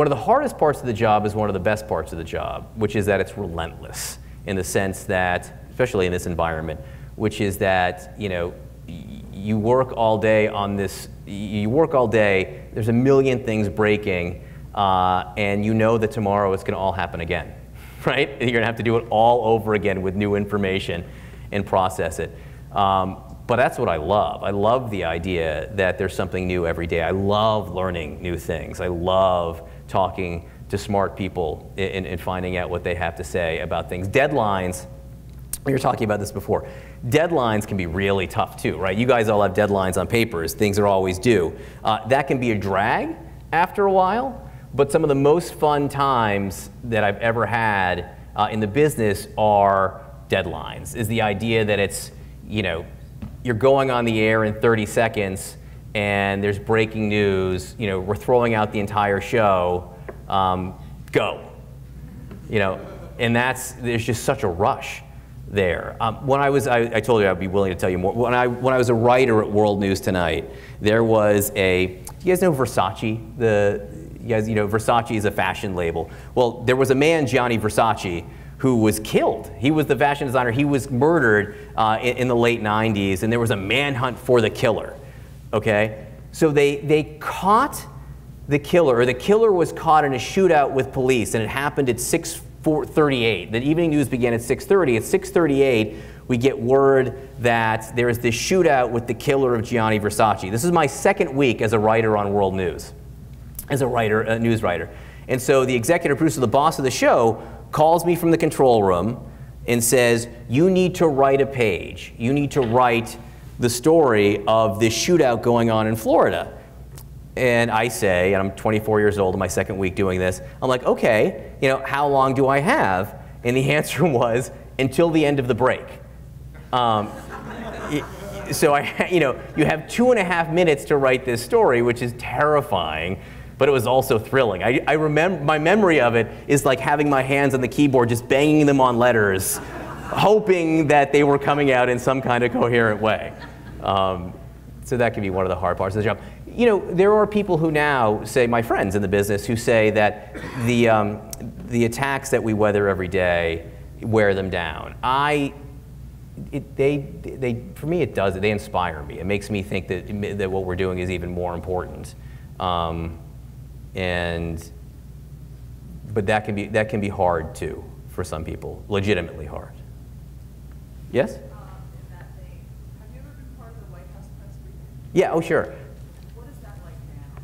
[SPEAKER 1] of the hardest parts of the job is one of the best parts of the job, which is that it's relentless in the sense that, especially in this environment, which is that, you work all day on this, there's a million things breaking, and you know that tomorrow it's going to all happen again, right? And you're going to have to do it all over again with new information and process it. But that's what I love. I love the idea that there's something new every day. I love learning new things. I love talking to smart people and finding out what they have to say about things. Deadlines, we were talking about this before. Deadlines can be really tough too, right? You guys all have deadlines on papers. Things are always due. That can be a drag after a while, but some of the most fun times that I've ever had in the business are deadlines, is the idea that it's, you're going on the air in 30 seconds and there's breaking news, we're throwing out the entire show, go. And there's just such a rush there. When I told you I'd be willing to tell you more. When I was a writer at World News Tonight, there was you guys know Versace? Versace is a fashion label. Well, there was a man, Gianni Versace, who was killed. He was the fashion designer. He was murdered in the late 90s, and there was a manhunt for the killer, okay? So they caught the killer, or the killer was caught in a shootout with police, and it happened at 6:38. The evening news began at 6:30. At 6:38, we get word that there's this shootout with the killer of Gianni Versace. This is my second week as a writer on World News, as a writer, a news writer. And so the executive producer, the boss of the show, calls me from the control room and says, you need to write a page. You need to write the story of this shootout going on in Florida. And I say, and I'm 24 years old in my second week doing this, I'm like, okay, you know, how long do I have? And the answer was, until the end of the break. So you know, you have 2.5 minutes to write this story, which is terrifying, but it was also thrilling. I remember, my memory of it is like having my hands on the keyboard, just banging them on letters, hoping that they were coming out in some kind of coherent way. So that can be one of the hard parts of the job. You know, there are people who now say, my friends in the business, who say that the attacks that we weather every day wear them down. For me, it does. They inspire me. It makes me think that what we're doing is even more important. But that can be hard too for some people, legitimately hard. Yes?
[SPEAKER 5] In that vein, have you ever been part of the White House press briefing?
[SPEAKER 1] Yeah. Oh, sure.
[SPEAKER 5] What is that like now?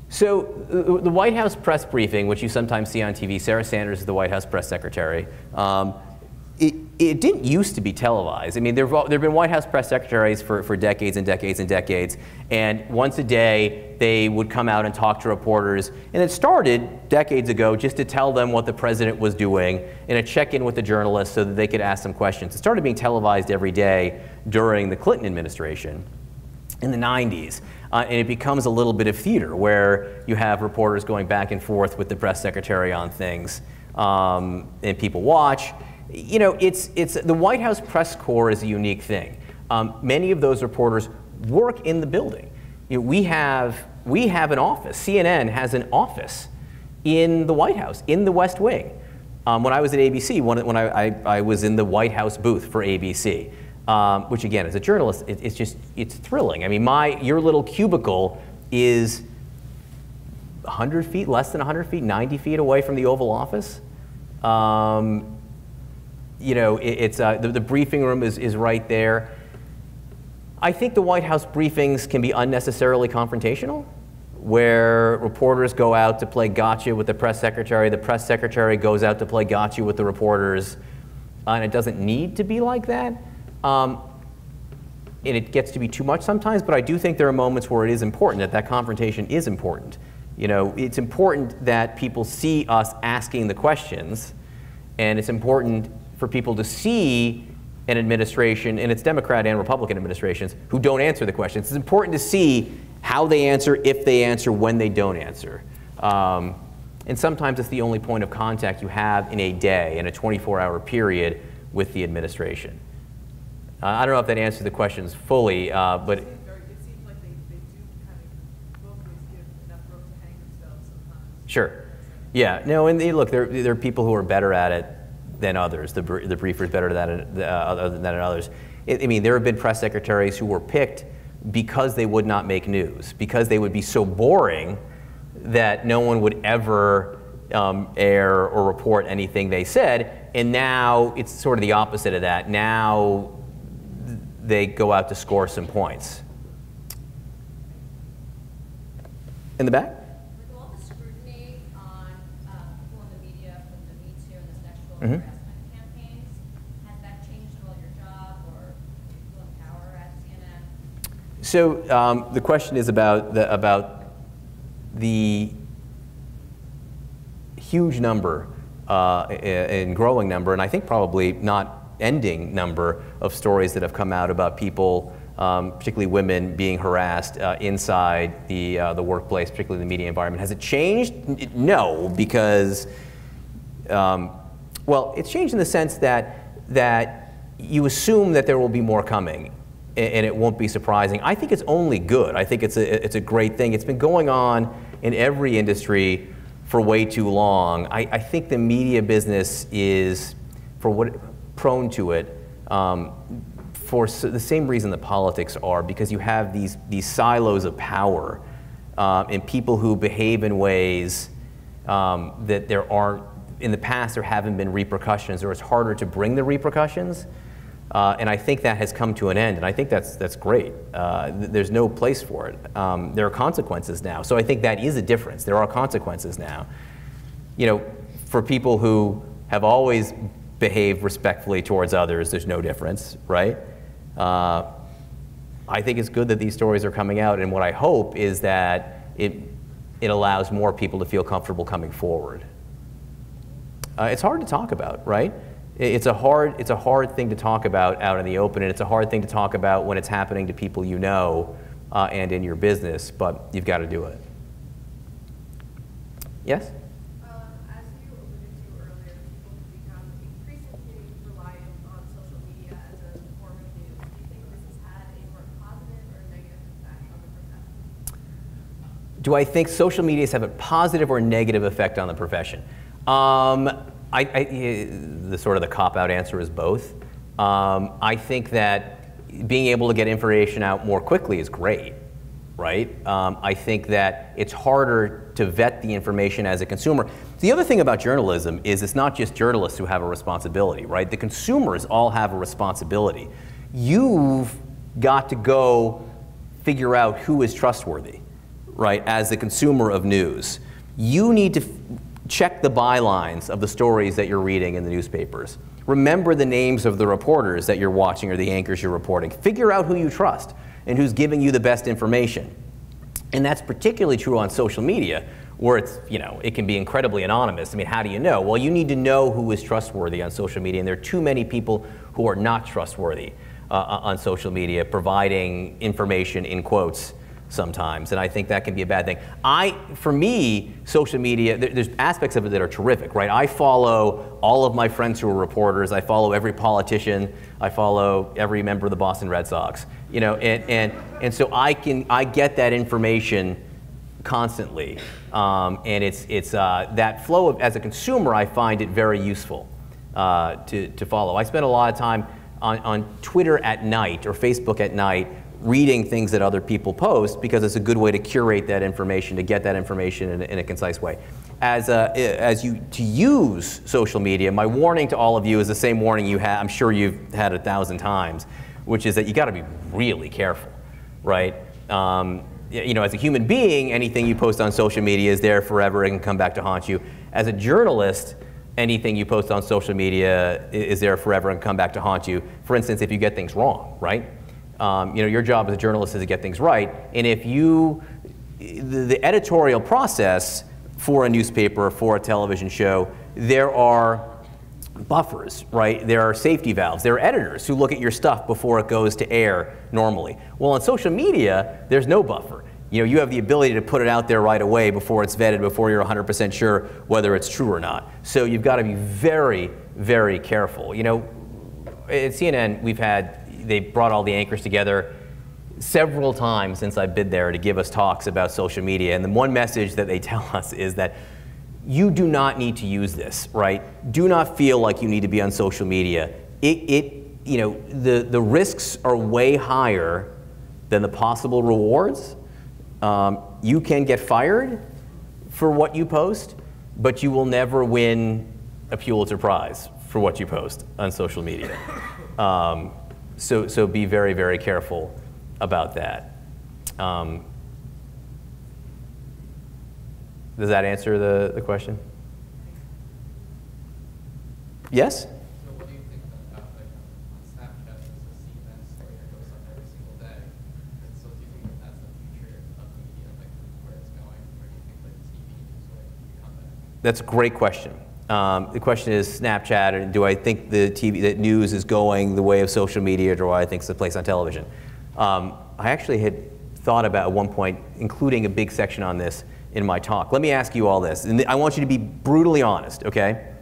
[SPEAKER 1] So the White House press briefing, which you sometimes see on TV, Sarah Sanders is the White House press secretary. It didn't used to be televised. I mean, there have been White House press secretaries for decades and decades and decades, and once a day they would come out and talk to reporters, and it started decades ago just to tell them what the president was doing and a check-in with the journalists so that they could ask some questions. It started being televised every day during the Clinton administration in the 90s. And it becomes a little bit of theater where you have reporters going back and forth with the press secretary on things, and people watch. You know, the White House press corps is a unique thing. Many of those reporters work in the building. You know, we have an office. CNN has an office in the White House, in the West Wing. When I was at ABC, when I was in the White House booth for ABC, which again, as a journalist, it's thrilling. I mean, your little cubicle is 100 feet, less than 100 feet, 90 feet away from the Oval Office. You know, the briefing room is right there. I think the White House briefings can be unnecessarily confrontational, where reporters go out to play gotcha with the press secretary goes out to play gotcha with the reporters, and it doesn't need to be like that. And it gets to be too much sometimes, but I do think there are moments where it is important, that confrontation is important. You know, it's important that people see us asking the questions, and it's important for people to see an administration, and it's Democrat and Republican administrations, who don't answer the questions. It's important to see how they answer, if they answer, when they don't answer. And sometimes it's the only point of contact you have in a day, in a 24-hour period, with the administration. I don't know if that answers the questions fully, but
[SPEAKER 5] It seems like they do kind of both ways give enough rope to hang themselves sometimes.
[SPEAKER 1] sure. Yeah, no, and look, there are people who are better at it than others. The briefers better than others. I mean, there have been press secretaries who were picked because they would not make news, because they would be so boring that no one would ever air or report anything they said. And now it's sort of the opposite of that. Now they go out to score some points. In the back?
[SPEAKER 3] With all the scrutiny on people in the media from the Me Too and the sexual
[SPEAKER 1] Mm-hmm.
[SPEAKER 3] harassment campaigns, has that changed at all your job or people in power at CNN?
[SPEAKER 1] So the question is about the huge number and growing number, and I think probably not ending number of stories that have come out about people, particularly women, being harassed inside the workplace, particularly the media environment. Has it changed? No, because well, it's changed in the sense that you assume that there will be more coming, and it won't be surprising. I think it's only good. I think it's a great thing. It's been going on in every industry for way too long. I think the media business is, prone to it for the same reason that politics are, because you have these silos of power and people who behave in ways that in the past there haven't been repercussions, or it's harder to bring the repercussions. And I think that has come to an end, and I think that's great. There's no place for it. There are consequences now, so I think that is a difference. There are consequences now. You know, for people who have always behaved respectfully towards others, there's no difference, right? I think it's good that these stories are coming out, and what I hope is that it allows more people to feel comfortable coming forward. It's hard to talk about, right? It's a hard thing to talk about out in the open, and it's a hard thing to talk about when it's happening to people you know and in your business, but you've got to do it. Yes?
[SPEAKER 5] As you alluded to earlier, people have become increasingly reliant on social media as a form of news. Do you think this has had a more positive or negative effect on the profession?
[SPEAKER 1] Do I think social medias have a positive or negative effect on the profession? The sort of the cop-out answer is both. I think that being able to get information out more quickly is great, right? I think that it's harder to vet the information as a consumer. The other thing about journalism is it's not just journalists who have a responsibility, right? The consumers all have a responsibility. You've got to go figure out who is trustworthy, right, as the consumer of news. You need to check the bylines of the stories that you're reading in the newspapers. Remember the names of the reporters that you're watching or the anchors you're reporting. Figure out who you trust and who's giving you the best information. And that's particularly true on social media, where it's, you know, it can be incredibly anonymous. I mean, how do you know? Well, you need to know who is trustworthy on social media, and there are too many people who are not trustworthy on social media, providing information in quotes sometimes, and I think that can be a bad thing. For me, social media, there's aspects of it that are terrific, right? I follow all of my friends who are reporters. I follow every politician. I follow every member of the Boston Red Sox. You know, and so I get that information constantly, and it's that flow of, as a consumer, I find it very useful to follow. I spend a lot of time on Twitter at night or Facebook at night, reading things that other people post, because it's a good way to curate that information, to get that information in a concise way. To use social media, my warning to all of you is the same warning you had, I'm sure you've had 1,000 times, which is that you got to be really careful, right? You know, as a human being, anything you post on social media is there forever and can come back to haunt you. As a journalist, anything you post on social media is there forever and come back to haunt you. For instance, if you get things wrong, right? You know, your job as a journalist is to get things right, and if the editorial process for a newspaper or for a television show, there are buffers, right? There are safety valves. There are editors who look at your stuff before it goes to air normally. Well, on social media, there's no buffer. You know, you have the ability to put it out there right away before it's vetted, before you're 100% sure whether it's true or not. So you've got to be very, very careful. You know, at CNN, they brought all the anchors together several times since I've been there to give us talks about social media. And the one message that they tell us is that you do not need to use this, right? Do not feel like you need to be on social media. You know, the risks are way higher than the possible rewards. You can get fired for what you post, but you will never win a Pulitzer Prize for what you post on social media. So be very, very careful about that. Does that answer the question? Yes?
[SPEAKER 2] So what do you think about, like, on Snapchat, there's a CNN story that goes up every single day. And so do you think that that's the future of media, like where it's going? Or do you think like TV news will become that?
[SPEAKER 1] That's a great question. The question is Snapchat, and do I think that news is going the way of social media, or do I think it's a place on television? I actually had thought about at one point including a big section on this in my talk. Let me ask you all this, and I want you to be brutally honest, okay?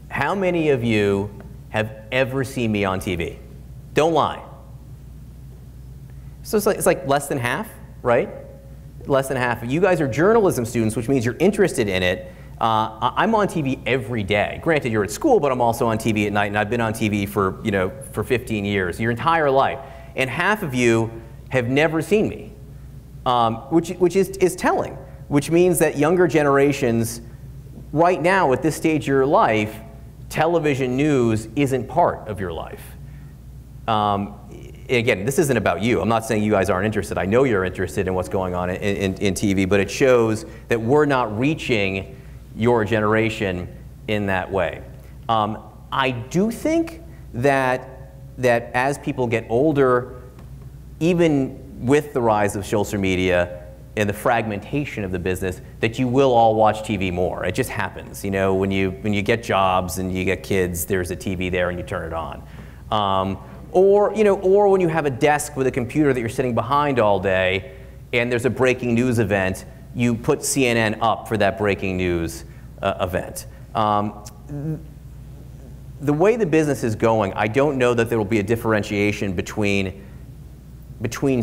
[SPEAKER 1] How many of you have ever seen me on TV? Don't lie. So it's like less than half, right? Less than half. You guys are journalism students, which means you're interested in it. I'm on TV every day. Granted, you're at school, but I'm also on TV at night, and I've been on TV for 15 years, your entire life. And half of you have never seen me, which is telling, which means that younger generations right now at this stage of your life television news isn't part of your life. Again, this isn't about you. I'm not saying you guys aren't interested. I know you're interested in what's going on in TV, but it shows that we're not reaching your generation in that way. I do think that as people get older, even with the rise of social media and the fragmentation of the business, that you will all watch TV more. It just happens. You know, when you get jobs and you get kids, there's a TV there and you turn it on. Or when you have a desk with a computer that you're sitting behind all day and there's a breaking news event, you put CNN up for that breaking news event. The way the business is going, I don't know that there will be a differentiation between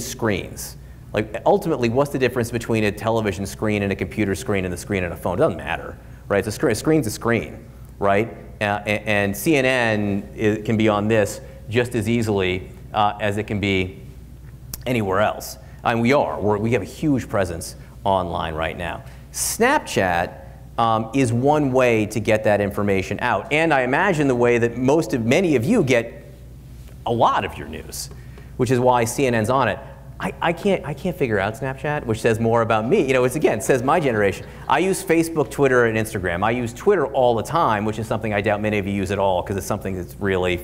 [SPEAKER 1] screens. Like, ultimately, what's the difference between a television screen and a computer screen and the screen and a phone? It doesn't matter, right? A screen's a screen, right? And CNN can be on this just as easily as it can be anywhere else. And we have a huge presence online right now. Snapchat is one way to get that information out. And I imagine the way that many of you get a lot of your news, which is why CNN's on it. I can't figure out Snapchat, which says more about me. You know, it says my generation. I use Facebook, Twitter, and Instagram. I use Twitter all the time, which is something I doubt many of you use at all, because it's something that's really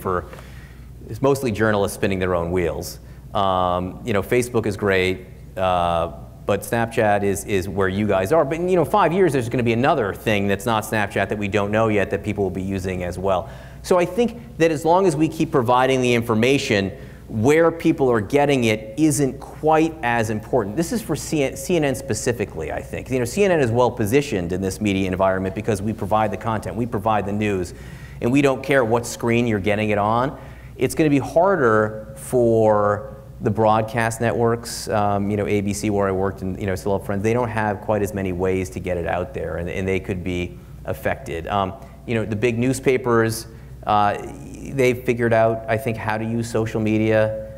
[SPEAKER 1] it's mostly journalists spinning their own wheels. Facebook is great, but Snapchat is where you guys are. But in 5 years, there's going to be another thing that's not Snapchat that we don't know yet that people will be using as well. So I think that as long as we keep providing the information, where people are getting it isn't quite as important. This is for CNN specifically, I think. CNN is well positioned in this media environment because we provide the content, we provide the news, and we don't care what screen you're getting it on. It's going to be harder for the broadcast networks, ABC, where I worked, and still have friends. They don't have quite as many ways to get it out there, and they could be affected. The big newspapers, they've figured out, I think, how to use social media.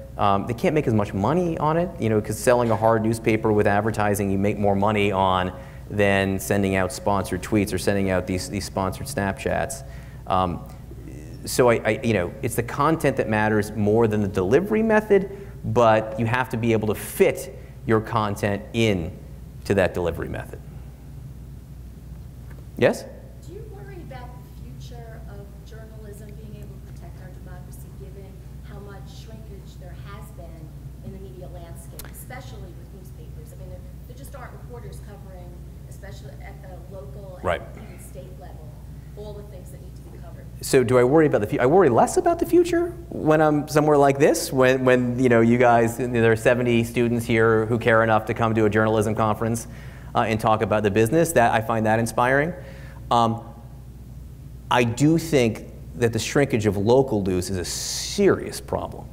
[SPEAKER 1] They can't make as much money on it, because selling a hard newspaper with advertising, you make more money on than sending out sponsored tweets or sending out these sponsored Snapchats. So it's the content that matters more than the delivery method, but you have to be able to fit your content in to that delivery method. Yes?
[SPEAKER 6] Do you worry about the future of journalism being able to protect our democracy, given how much shrinkage there has been in the media landscape, especially with newspapers? I mean, there just aren't reporters covering, especially at the local and even state level, all the things that need to be covered.
[SPEAKER 1] So do I worry about the future? I worry less about the future when I'm somewhere like this, when you guys, there are 70 students here who care enough to come to a journalism conference and talk about the business. That I find that inspiring. I do think that the shrinkage of local news is a serious problem.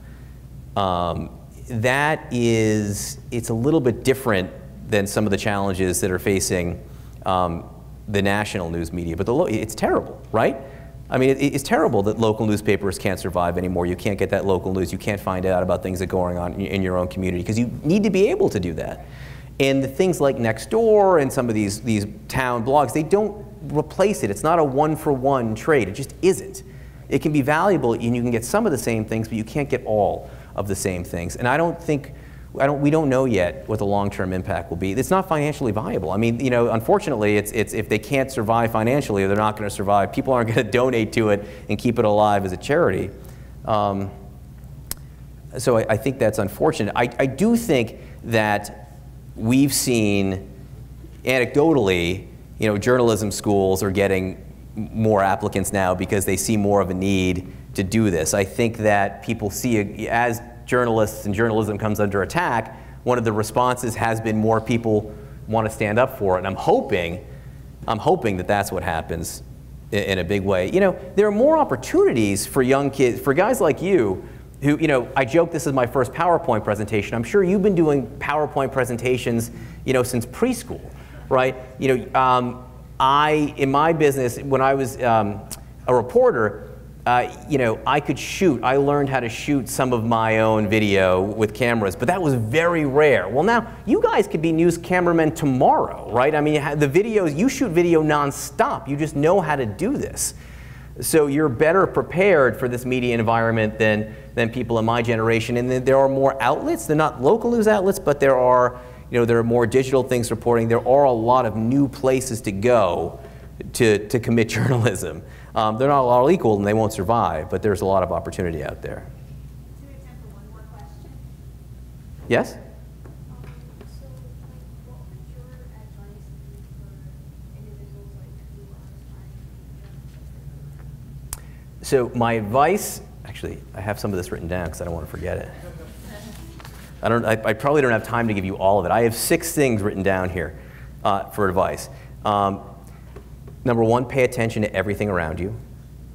[SPEAKER 1] It's a little bit different than some of the challenges that are facing the national news media, but it's terrible, right? I mean, it's terrible that local newspapers can't survive anymore. You can't get that local news. You can't find out about things that are going on in your own community, because you need to be able to do that. And the things like Nextdoor and some of these town blogs, they don't replace it. It's not a one-for-one trade. It just isn't. It can be valuable, and you can get some of the same things, but you can't get all of the same things. And we don't know yet what the long-term impact will be. It's not financially viable. I mean, unfortunately, it's if they can't survive financially, they're not going to survive. People aren't going to donate to it and keep it alive as a charity. So I think that's unfortunate. I do think that we've seen, anecdotally, journalism schools are getting more applicants now because they see more of a need to do this. I think that people see, as journalists and journalism comes under attack, one of the responses has been more people want to stand up for it. And I'm hoping that that's what happens in a big way. There are more opportunities for young kids, for guys like you, who, I joke this is my first PowerPoint presentation. I'm sure you've been doing PowerPoint presentations, since preschool, right? In my business, when I was a reporter, I could shoot. I learned how to shoot some of my own video with cameras, but that was very rare. Well, now you guys could be news cameramen tomorrow, right? I mean, the videos, you shoot video nonstop. You just know how to do this. So you're better prepared for this media environment than people in my generation. And then there are more outlets. They're not local news outlets, but there are, there are more digital things reporting. There are a lot of new places to go to commit journalism. They're not all equal and they won't survive, but there's a lot of opportunity out there.
[SPEAKER 7] Do we have time for one more question?
[SPEAKER 1] Yes?
[SPEAKER 3] So, what would your advice be for individuals who are aspiring to be journalists?
[SPEAKER 1] So my advice, actually, I have some of this written down because I don't want to forget it. I probably don't have time to give you all of it. I have 6 things written down here for advice. Number 1, pay attention to everything around you.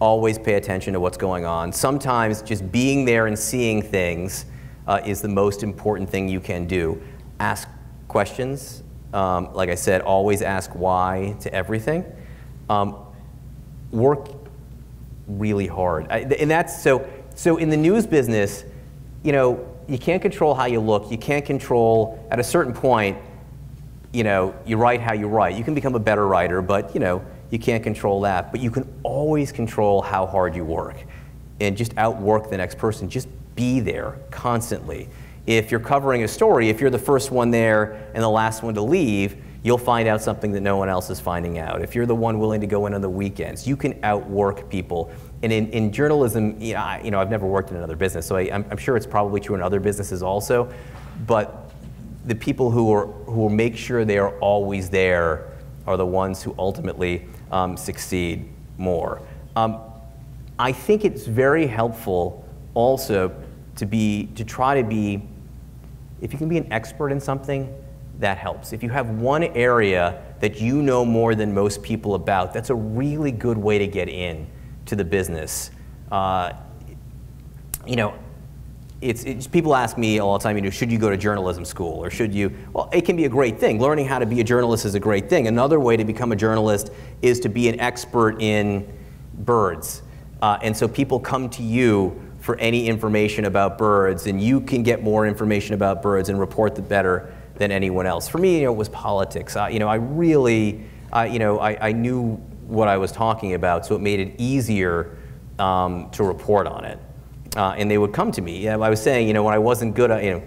[SPEAKER 1] Always pay attention to what's going on. Sometimes just being there and seeing things is the most important thing you can do. Ask questions. Like I said, always ask why to everything. Work really hard. And that's so in the news business, you can't control how you look. You can't control, at a certain point, you write how you write. You can become a better writer, but you can't control that. But you can always control how hard you work and just outwork the next person. Just be there constantly. If you're covering a story, if you're the first one there and the last one to leave, you'll find out something that no one else is finding out. If you're the one willing to go in on the weekends, you can outwork people. And in journalism, I've never worked in another business, so I'm sure it's probably true in other businesses also. But the people who make sure they are always there are the ones who ultimately succeed more. I think it's very helpful also to try to be, if you can be an expert in something, that helps. If you have one area that you know more than most people about, that's a really good way to get in to the business. It's people ask me all the time, should you go to journalism school or should you? Well, it can be a great thing. Learning how to be a journalist is a great thing. Another way to become a journalist is to be an expert in birds. And so people come to you for any information about birds, and you can get more information about birds and report it better than anyone else. For me, it was politics. I knew what I was talking about, so it made it easier to report on it. And they would come to me. I was saying, when I wasn't good at,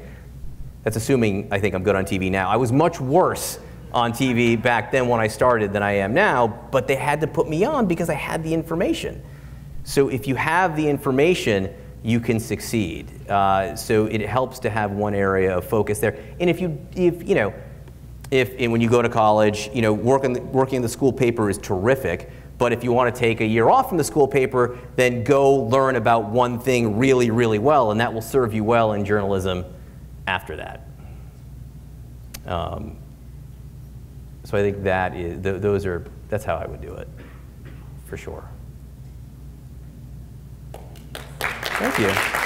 [SPEAKER 1] that's assuming I think I'm good on TV now. I was much worse on TV back then when I started than I am now, but they had to put me on because I had the information. So if you have the information, you can succeed. So it helps to have one area of focus there. And when you go to college, working in the school paper is terrific. But if you want to take a year off from the school paper, then go learn about one thing really, really well, and that will serve you well in journalism after that. So I think that's how I would do it, for sure. Thank you.